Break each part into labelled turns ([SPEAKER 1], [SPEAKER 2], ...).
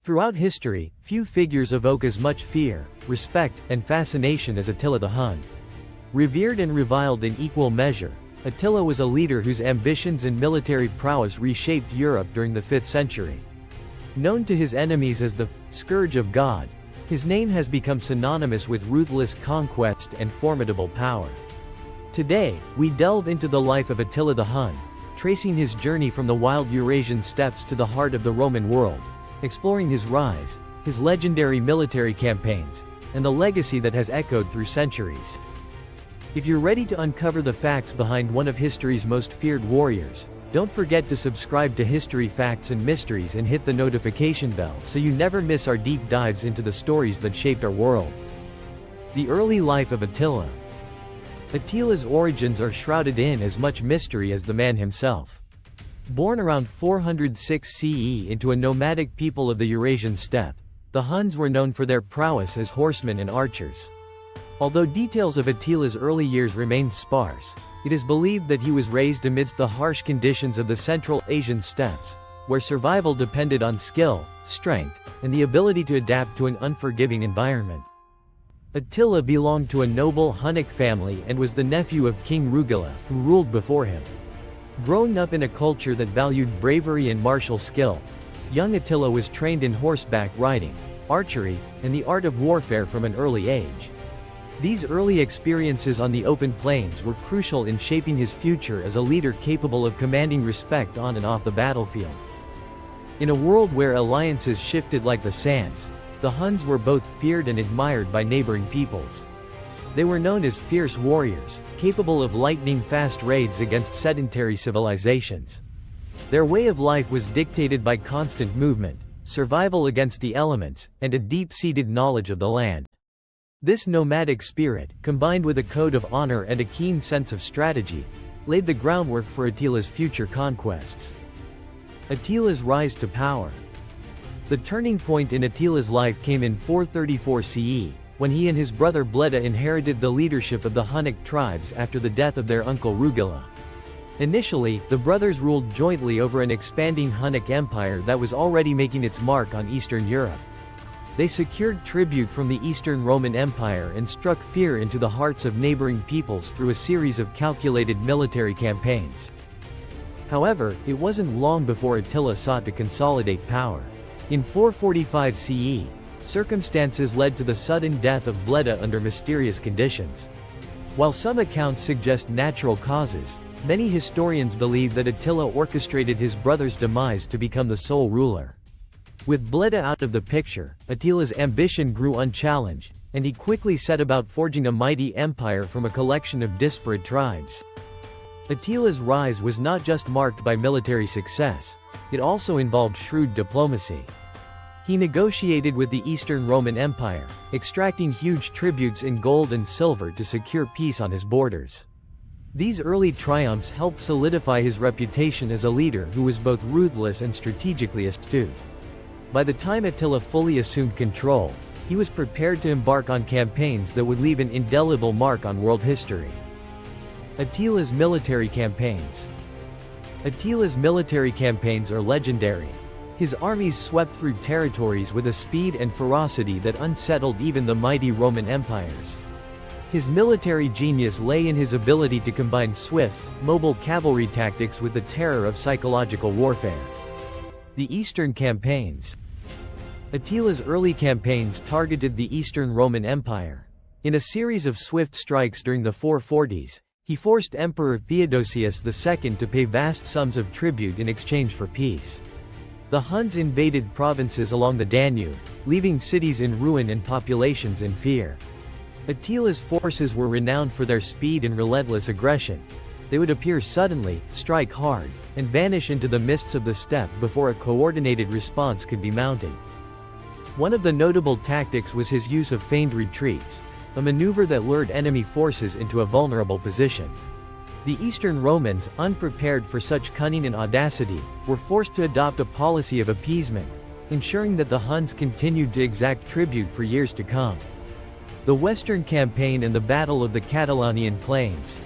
[SPEAKER 1] Throughout history, few figures evoke as much fear, respect, and fascination as Attila the Hun. Revered and reviled in equal measure, Attila was a leader whose ambitions and military prowess reshaped Europe during the 5th century. Known to his enemies as the Scourge of God, his name has become synonymous with ruthless conquest and formidable power. Today, we delve into the life of Attila the Hun, tracing his journey from the wild Eurasian steppes to the heart of the Roman world, exploring his rise, his legendary military campaigns, and the legacy that has echoed through centuries. If you're ready to uncover the facts behind one of history's most feared warriors, don't forget to subscribe to History Facts and Mysteries and hit the notification bell so you never miss our deep dives into the stories that shaped our world. The early life of Attila. Attila's origins are shrouded in as much mystery as the man himself. Born around 406 CE into a nomadic people of the Eurasian steppe, the Huns were known for their prowess as horsemen and archers. Although details of Attila's early years remain sparse, it is believed that he was raised amidst the harsh conditions of the Central Asian steppes, where survival depended on skill, strength, and the ability to adapt to an unforgiving environment. Attila belonged to a noble Hunnic family and was the nephew of King Rugila, who ruled before him. Growing up in a culture that valued bravery and martial skill, young Attila was trained in horseback riding, archery, and the art of warfare from an early age. These early experiences on the open plains were crucial in shaping his future as a leader capable of commanding respect on and off the battlefield. In a world where alliances shifted like the sands, the Huns were both feared and admired by neighboring peoples. They were known as fierce warriors, capable of lightning-fast raids against sedentary civilizations. Their way of life was dictated by constant movement, survival against the elements, and a deep-seated knowledge of the land. This nomadic spirit, combined with a code of honor and a keen sense of strategy, laid the groundwork for Attila's future conquests. Attila's rise to power. The turning point in Attila's life came in 434 CE, when he and his brother Bleda inherited the leadership of the Hunnic tribes after the death of their uncle Rugila. Initially, the brothers ruled jointly over an expanding Hunnic empire that was already making its mark on Eastern Europe. They secured tribute from the Eastern Roman Empire and struck fear into the hearts of neighboring peoples through a series of calculated military campaigns. However, it wasn't long before Attila sought to consolidate power. In 445 CE, circumstances led to the sudden death of Bleda under mysterious conditions. While some accounts suggest natural causes, many historians believe that Attila orchestrated his brother's demise to become the sole ruler. With Bleda out of the picture, Attila's ambition grew unchallenged, and he quickly set about forging a mighty empire from a collection of disparate tribes. Attila's rise was not just marked by military success, it also involved shrewd diplomacy. He negotiated with the Eastern Roman Empire, extracting huge tributes in gold and silver to secure peace on his borders. These early triumphs helped solidify his reputation as a leader who was both ruthless and strategically astute. By the time Attila fully assumed control, he was prepared to embark on campaigns that would leave an indelible mark on world history. Attila's military campaigns. Attila's military campaigns are legendary. His armies swept through territories with a speed and ferocity that unsettled even the mighty Roman empires. His military genius lay in his ability to combine swift, mobile cavalry tactics with the terror of psychological warfare. The Eastern campaigns. Attila's early campaigns targeted the Eastern Roman Empire. In a series of swift strikes during the 440s, he forced Emperor Theodosius II to pay vast sums of tribute in exchange for peace. The Huns invaded provinces along the Danube, leaving cities in ruin and populations in fear. Attila's forces were renowned for their speed and relentless aggression. They would appear suddenly, strike hard, and vanish into the mists of the steppe before a coordinated response could be mounted. One of the notable tactics was his use of feigned retreats, a maneuver that lured enemy forces into a vulnerable position. The Eastern Romans, unprepared for such cunning and audacity, were forced to adopt a policy of appeasement, ensuring that the Huns continued to exact tribute for years to come. The Western Campaign and the Battle of the Catalaunian Plains.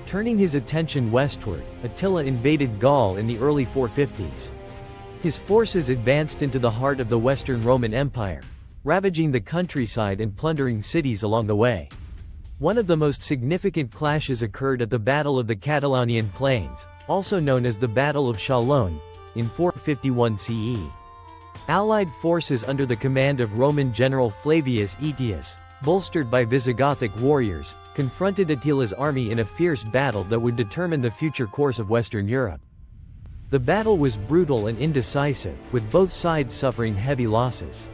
[SPEAKER 1] Turning his attention westward, Attila invaded Gaul in the early 450s. His forces advanced into the heart of the Western Roman Empire, ravaging the countryside and plundering cities along the way. One of the most significant clashes occurred at the Battle of the Catalaunian Plains, also known as the Battle of Chalon, in 451 CE. Allied forces under the command of Roman general Flavius Aetius, bolstered by Visigothic warriors, confronted Attila's army in a fierce battle that would determine the future course of Western Europe. The battle was brutal and indecisive, with both sides suffering heavy losses.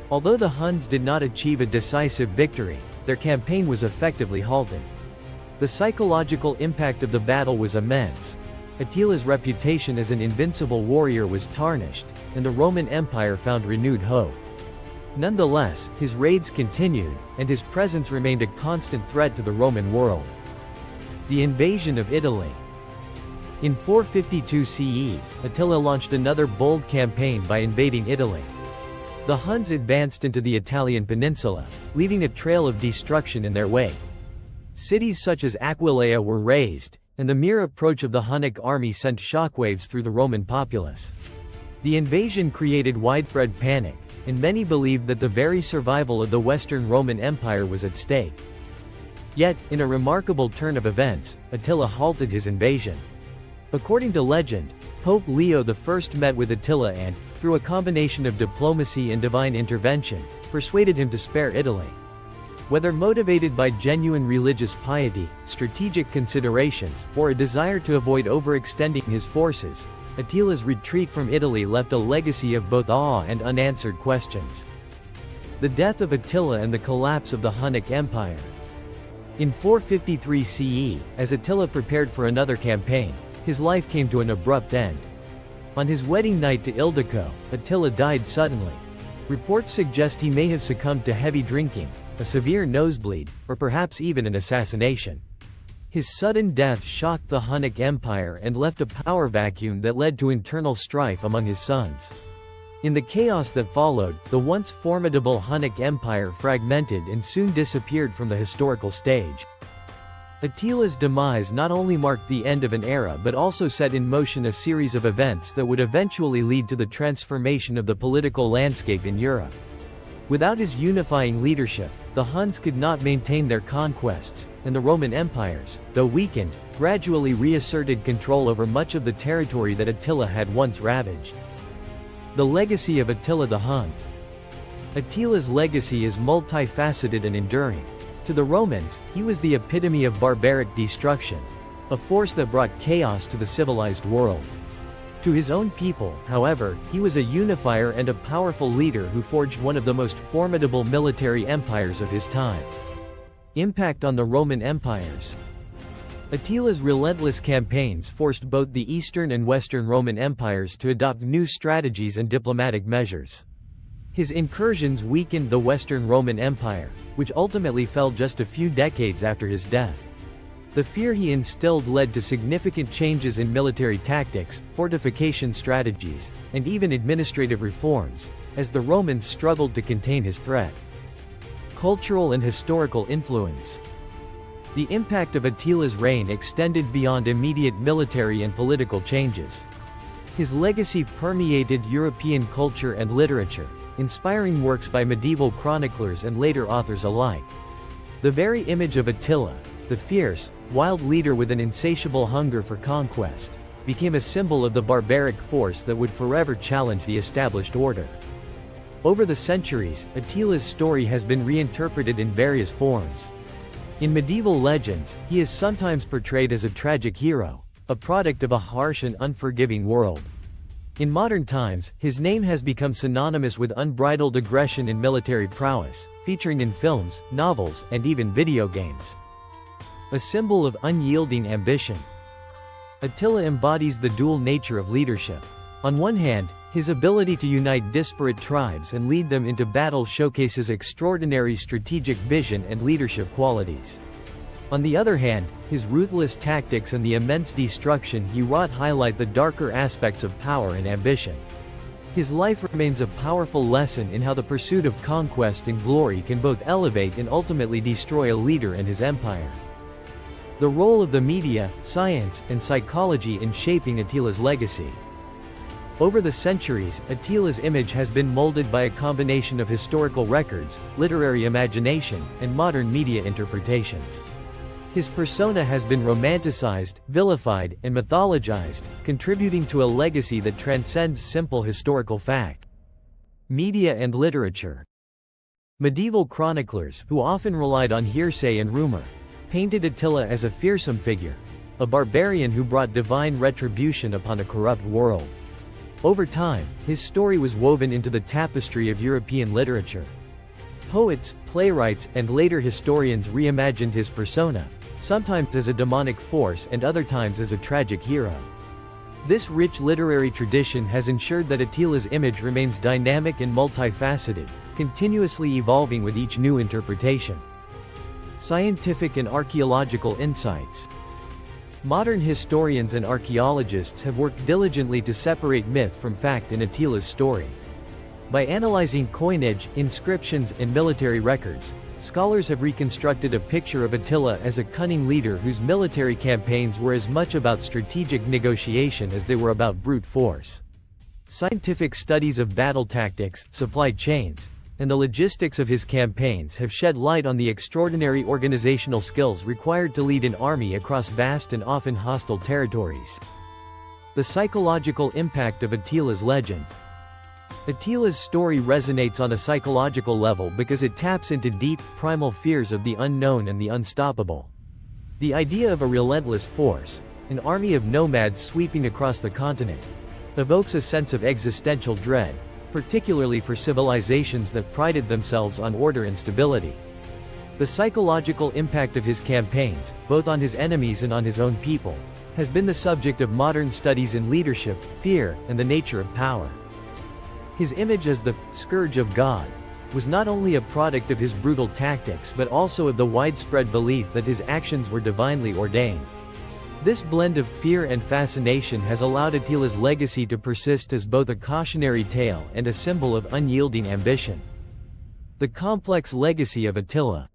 [SPEAKER 1] Although the Huns did not achieve a decisive victory, their campaign was effectively halted. The psychological impact of the battle was immense. Attila's reputation as an invincible warrior was tarnished, and the Roman Empire found renewed hope. Nonetheless, his raids continued, and his presence remained a constant threat to the Roman world. The invasion of Italy. In 452 CE, Attila launched another bold campaign by invading Italy. The Huns advanced into the Italian peninsula, leaving a trail of destruction in their wake. Cities such as Aquileia were razed, and the mere approach of the Hunnic army sent shockwaves through the Roman populace. The invasion created widespread panic, and many believed that the very survival of the Western Roman Empire was at stake. Yet, in a remarkable turn of events, Attila halted his invasion. According to legend, Pope Leo I met with Attila and, through a combination of diplomacy and divine intervention, persuaded him to spare Italy. Whether motivated by genuine religious piety, strategic considerations, or a desire to avoid overextending his forces, Attila's retreat from Italy left a legacy of both awe and unanswered questions. The death of Attila and the collapse of the Hunnic Empire. In 453 CE, as Attila prepared for another campaign, his life came to an abrupt end. On his wedding night to Ildiko, Attila died suddenly. Reports suggest he may have succumbed to heavy drinking, a severe nosebleed, or perhaps even an assassination. His sudden death shocked the Hunnic Empire and left a power vacuum that led to internal strife among his sons. In the chaos that followed, the once formidable Hunnic Empire fragmented and soon disappeared from the historical stage. Attila's demise not only marked the end of an era but also set in motion a series of events that would eventually lead to the transformation of the political landscape in Europe. Without his unifying leadership, the Huns could not maintain their conquests, and the Roman empires, though weakened, gradually reasserted control over much of the territory that Attila had once ravaged. The legacy of Attila the Hun. Attila's legacy is multifaceted and enduring. To the Romans, he was the epitome of barbaric destruction, a force that brought chaos to the civilized world. To his own people, however, he was a unifier and a powerful leader who forged one of the most formidable military empires of his time. Impact on the Roman empires. Attila's relentless campaigns forced both the Eastern and Western Roman empires to adopt new strategies and diplomatic measures. His incursions weakened the Western Roman Empire, which ultimately fell just a few decades after his death. The fear he instilled led to significant changes in military tactics, fortification strategies, and even administrative reforms, as the Romans struggled to contain his threat. Cultural and historical influence. The impact of Attila's reign extended beyond immediate military and political changes. His legacy permeated European culture and literature, inspiring works by medieval chroniclers and later authors alike. The very image of Attila, the fierce, wild leader with an insatiable hunger for conquest, became a symbol of the barbaric force that would forever challenge the established order. Over the centuries, Attila's story has been reinterpreted in various forms. In medieval legends, he is sometimes portrayed as a tragic hero, a product of a harsh and unforgiving world. In modern times, his name has become synonymous with unbridled aggression and military prowess, featuring in films, novels, and even video games. A symbol of unyielding ambition. Attila embodies the dual nature of leadership. On one hand, his ability to unite disparate tribes and lead them into battle showcases extraordinary strategic vision and leadership qualities. On the other hand, his ruthless tactics and the immense destruction he wrought highlight the darker aspects of power and ambition. His life remains a powerful lesson in how the pursuit of conquest and glory can both elevate and ultimately destroy a leader and his empire. The role of the media, science, and psychology in shaping Attila's legacy. Over the centuries, Attila's image has been molded by a combination of historical records, literary imagination, and modern media interpretations. His persona has been romanticized, vilified, and mythologized, contributing to a legacy that transcends simple historical fact. Media and literature. Medieval chroniclers, who often relied on hearsay and rumor, painted Attila as a fearsome figure, a barbarian who brought divine retribution upon a corrupt world. Over time, his story was woven into the tapestry of European literature. Poets, playwrights, and later historians reimagined his persona, sometimes as a demonic force and other times as a tragic hero. This rich literary tradition has ensured that Attila's image remains dynamic and multifaceted, continuously evolving with each new interpretation. Scientific and archaeological insights. Modern historians and archaeologists have worked diligently to separate myth from fact in Attila's story. By analyzing coinage, inscriptions, and military records, scholars have reconstructed a picture of Attila as a cunning leader whose military campaigns were as much about strategic negotiation as they were about brute force. Scientific studies of battle tactics, supply chains, and the logistics of his campaigns have shed light on the extraordinary organizational skills required to lead an army across vast and often hostile territories. The psychological impact of Attila's legend. Attila's story resonates on a psychological level because it taps into deep, primal fears of the unknown and the unstoppable. The idea of a relentless force, an army of nomads sweeping across the continent, evokes a sense of existential dread, particularly for civilizations that prided themselves on order and stability. The psychological impact of his campaigns, both on his enemies and on his own people, has been the subject of modern studies in leadership, fear, and the nature of power. His image as the Scourge of God was not only a product of his brutal tactics but also of the widespread belief that his actions were divinely ordained. This blend of fear and fascination has allowed Attila's legacy to persist as both a cautionary tale and a symbol of unyielding ambition. The complex legacy of Attila.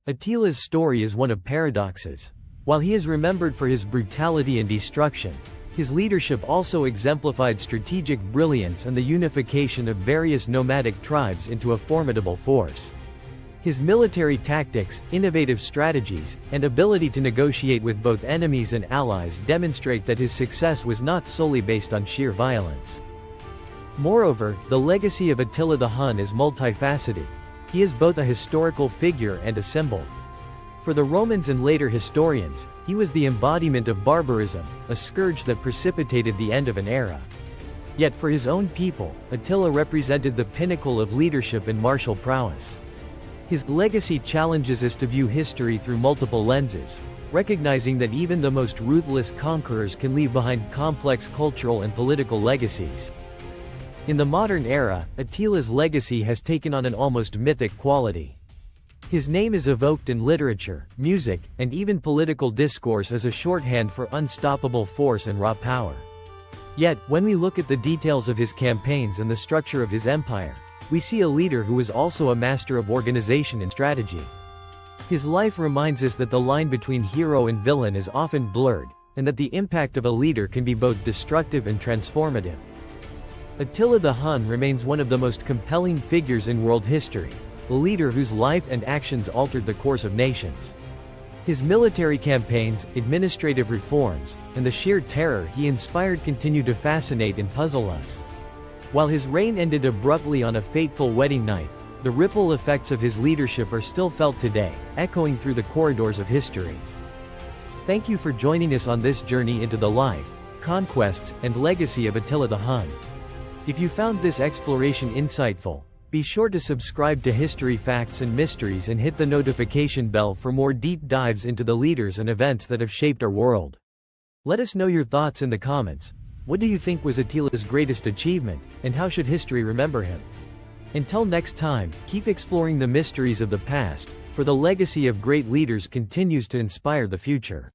[SPEAKER 1] Attila's story is one of paradoxes. While he is remembered for his brutality and destruction, his leadership also exemplified strategic brilliance and the unification of various nomadic tribes into a formidable force. His military tactics, innovative strategies, and ability to negotiate with both enemies and allies demonstrate that his success was not solely based on sheer violence. Moreover, the legacy of Attila the Hun is multifaceted. He is both a historical figure and a symbol. For the Romans and later historians, he was the embodiment of barbarism, a scourge that precipitated the end of an era. Yet for his own people, Attila represented the pinnacle of leadership and martial prowess. His legacy challenges us to view history through multiple lenses, recognizing that even the most ruthless conquerors can leave behind complex cultural and political legacies. In the modern era, Attila's legacy has taken on an almost mythic quality. His name is evoked in literature, music, and even political discourse as a shorthand for unstoppable force and raw power. Yet, when we look at the details of his campaigns and the structure of his empire, we see a leader who is also a master of organization and strategy. His life reminds us that the line between hero and villain is often blurred, and that the impact of a leader can be both destructive and transformative. Attila the Hun remains one of the most compelling figures in world history, a leader whose life and actions altered the course of nations. His military campaigns, administrative reforms, and the sheer terror he inspired continue to fascinate and puzzle us. While his reign ended abruptly on a fateful wedding night, the ripple effects of his leadership are still felt today, echoing through the corridors of history. Thank you for joining us on this journey into the life, conquests, and legacy of Attila the Hun. If you found this exploration insightful, be sure to subscribe to History Facts and Mysteries and hit the notification bell for more deep dives into the leaders and events that have shaped our world. Let us know your thoughts in the comments. What do you think was Attila's greatest achievement, and how should history remember him? Until next time, keep exploring the mysteries of the past, for the legacy of great leaders continues to inspire the future.